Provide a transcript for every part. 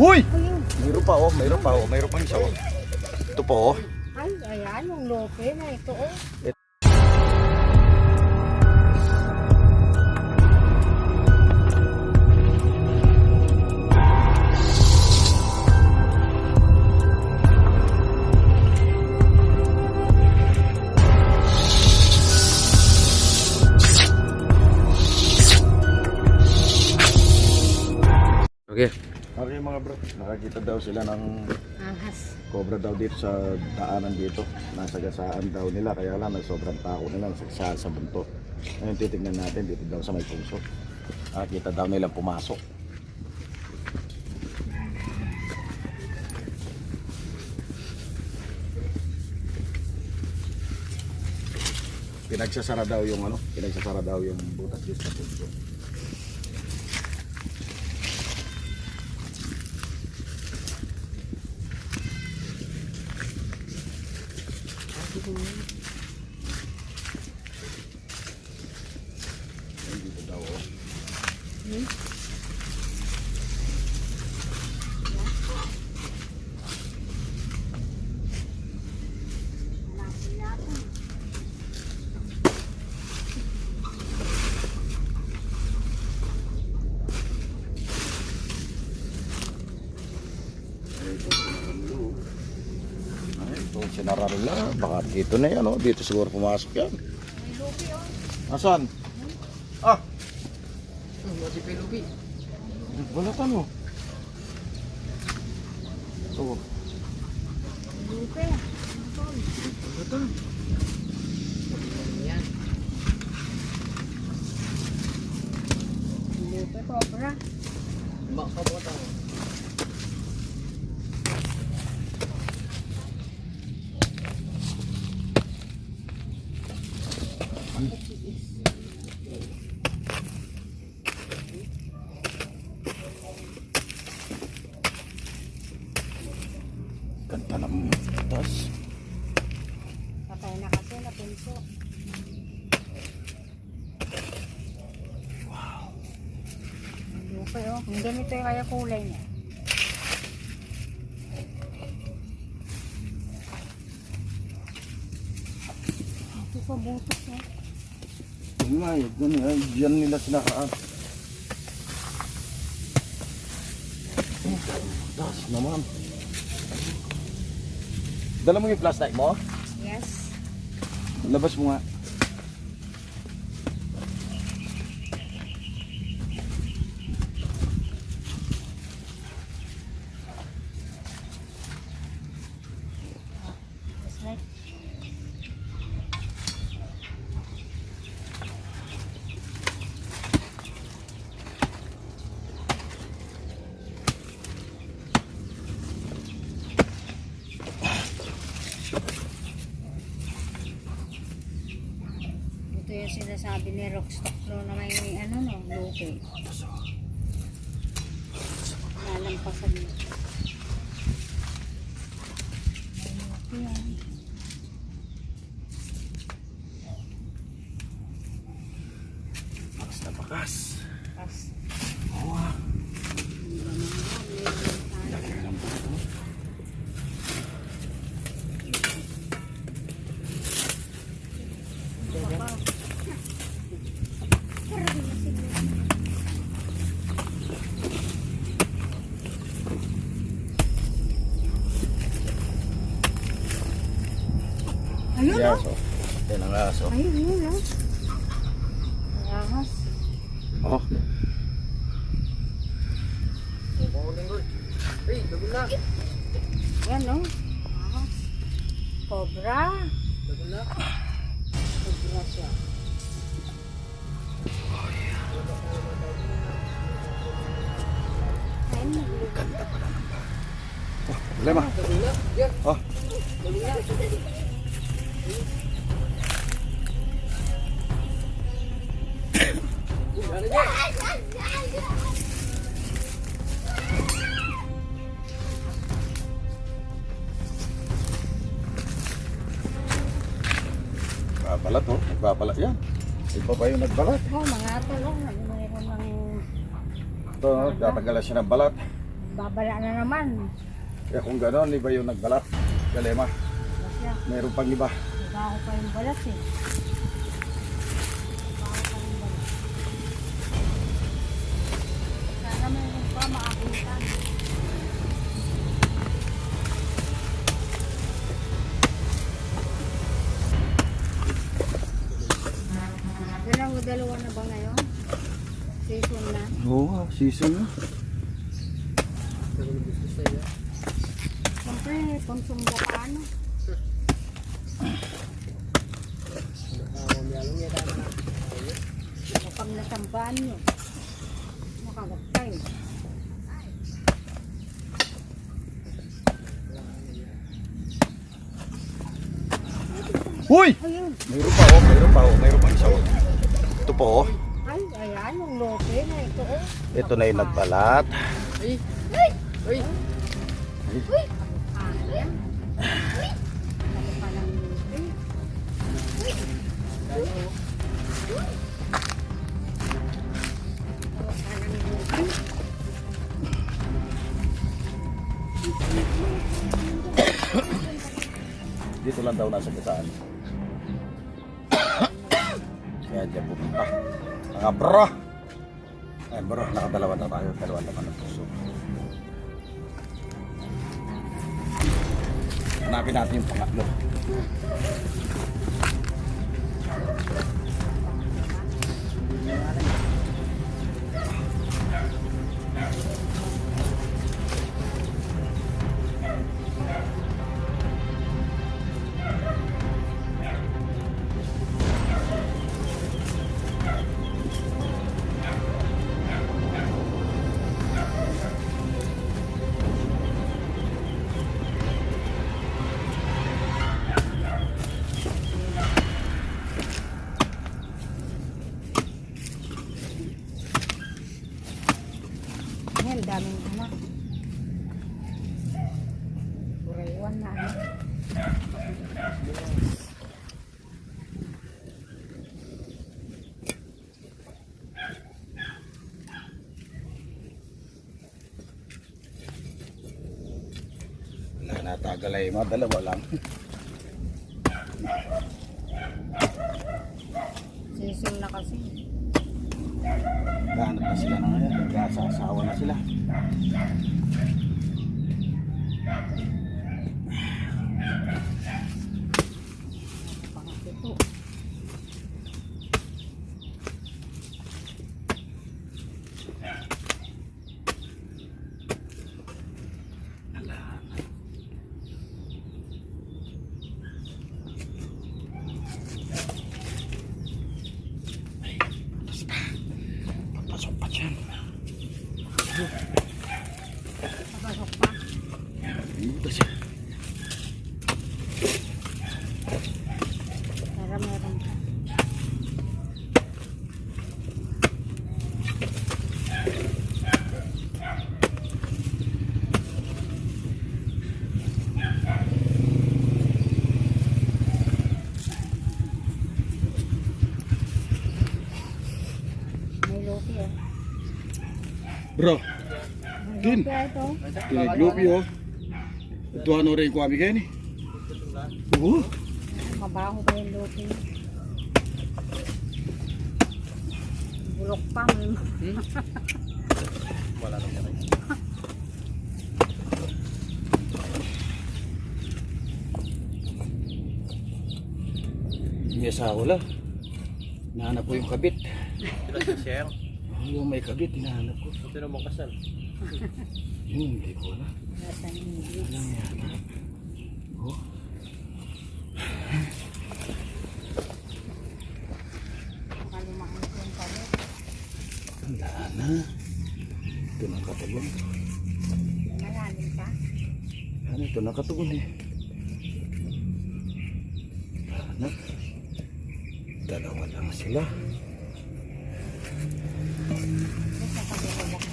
Huy! Ayun. Mayroon pa oh, mayroon pa oh, mayroon pa isa oh. Ito po oh. Ay, ayan, yung lope na ito oh. Okay. Okay mga bro, nakakita daw sila ng Ahas. cobra daw dito sa daanan dito. Nasagasaan daw nila, kaya lang sobrang tako nila sa bunto. Ngayon titignan natin dito daw sa may puso. Nakakita daw nila pumasok. Pinagsasara daw yung pinagsasara daw yung butas dito sa puso. Dito daw oh. Hanapin natin. Ay, ito sinara rin lang. Baka dito na yan oh. Dito siguro pumasok yan. May lope oh. Nasaan? Ah! Masih pelupi. Wala ka no. Oh. Lope. Betul. Yan. Lope cobra. Mak kamu tahu. Ganda ng butas. Patay na kasi na pinso. Wow. Lope oh. Ang ganito yung kaya kulay niya. Ito pa butas oh. Yun nga eh, diyan nila sinakaan. Butas naman. Dala mo yung flashlight mo? Yes. Labas mo nga. That's right. Ito yung sinasabi ni Rockstock na may ano no, lope. Nalampasan mo. Ayan. Bakas na bakas. Tapos, Wow. hindi naman nga, may Laki ng butas mo. Ayun May oh. aso. Yan ang aso. Ayun yun oh. May ahas. Oh. Mau linggul. Hei, bagula. Yan oh. Ahas. Cobra. Bagula. Cobra siya. Ayun, naglulog. Ganda pala ng bahay. Oh, problema. Bagula. Ya. Oh. Bagula. Ada dia. Nagbabalat oh. Nagbabalat yan. Iba pa yung nagbalat. Oh, mga talong. Mayroon ng... Ito, tatanggalan siya ng balat. Babala na naman. Kaya kung gano'n, iba yung nagbalat. Kalema, Kasi mayroon pang iba. iba ako pa yung balas eh. Iba ako pa yung balas. Sana mayroon pa maabutan. Dalawa na ba ngayon? Season na. Oo, season na. Nagulong business na yan. Siyempre, konsum Japano. Mamayalong yan tayo na. Kapag nasampaan nyo, makagat kayo. Uy! Ayun. Mayroon pa oh, mayroon pa oh, mayroon pa isa oh. Ito po oh. Ay, ayan, yung lote na ito. Oh. Ito na yung nagbalat. Ay! Ay! Ayan. Ano pa ng lote? Ano pa ng lote? Dito lang daw nasa gasaan. Kaya dyan pupunta. Mga bro! Ay bro, nakadalawa na tayo. Dalawa naman ang puso. Hanapin natin yung pangatlo. Ayan, daming anak. Kuraywan na anak. Wala natagalay mga dalawa lang. Season na kasi. Gahanap na sila na ngayon. Nagkasasawa na sila. Pangakito. Pasok pa dyan. Papasok pa. Dito siya. Para meron pa. May lote eh. Bro, May Tin. lote ito. tiniglupi oh. Ito ano rin ko kami kayo ni? Oo. Mabaho ba yung lote? Bulok pa. Wala na yan. May asawa lang. Hinahanap ko yung kabit. Sila si Sher. Yung may kabit, hinahanap ko. Ito na mong kasal. Yun, hindi ko na. Nasa English. Walang hanap. Oh. Makalumaan ko yung palit. Wala na. Ito nakatugon. Malalim pa. Ano ito nakatugon eh. Hanap. Dalawa lang sila. Tapos nakabulok.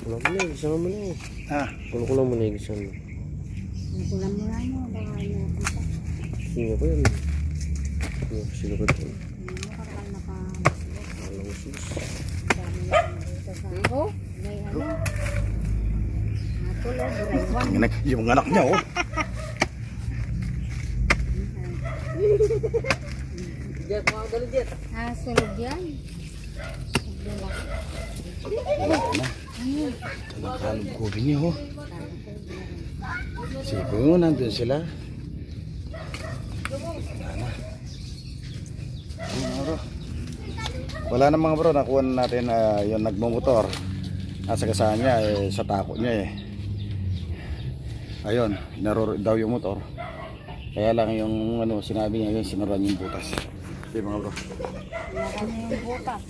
Kulang mo na, isama mo na. Ha? Kulang mo na, isama mo. Nagulang mo na mo. Baka ano pa. Sige ko yun. Yung sinugod ko. Makakal naka... Alang sus. Dami yan dito sa ako. May ano. Tuloy, buraywan. Yung anak niya, oh. Jet, mga galing jet. Sulog yan. Nagkalog ko niya, oh. Siguro nandun sila. Wala na. Ayun, mga bro. Wala na mga bro, nakuha na natin yung nagmumotor. Nasa kasaan niya, sa tako niya eh. Ayun, naroro daw yung motor. Kaya lang yung ano, sinabi niya yung sinuran yung butas. Okay mga bro. Wala yung butas.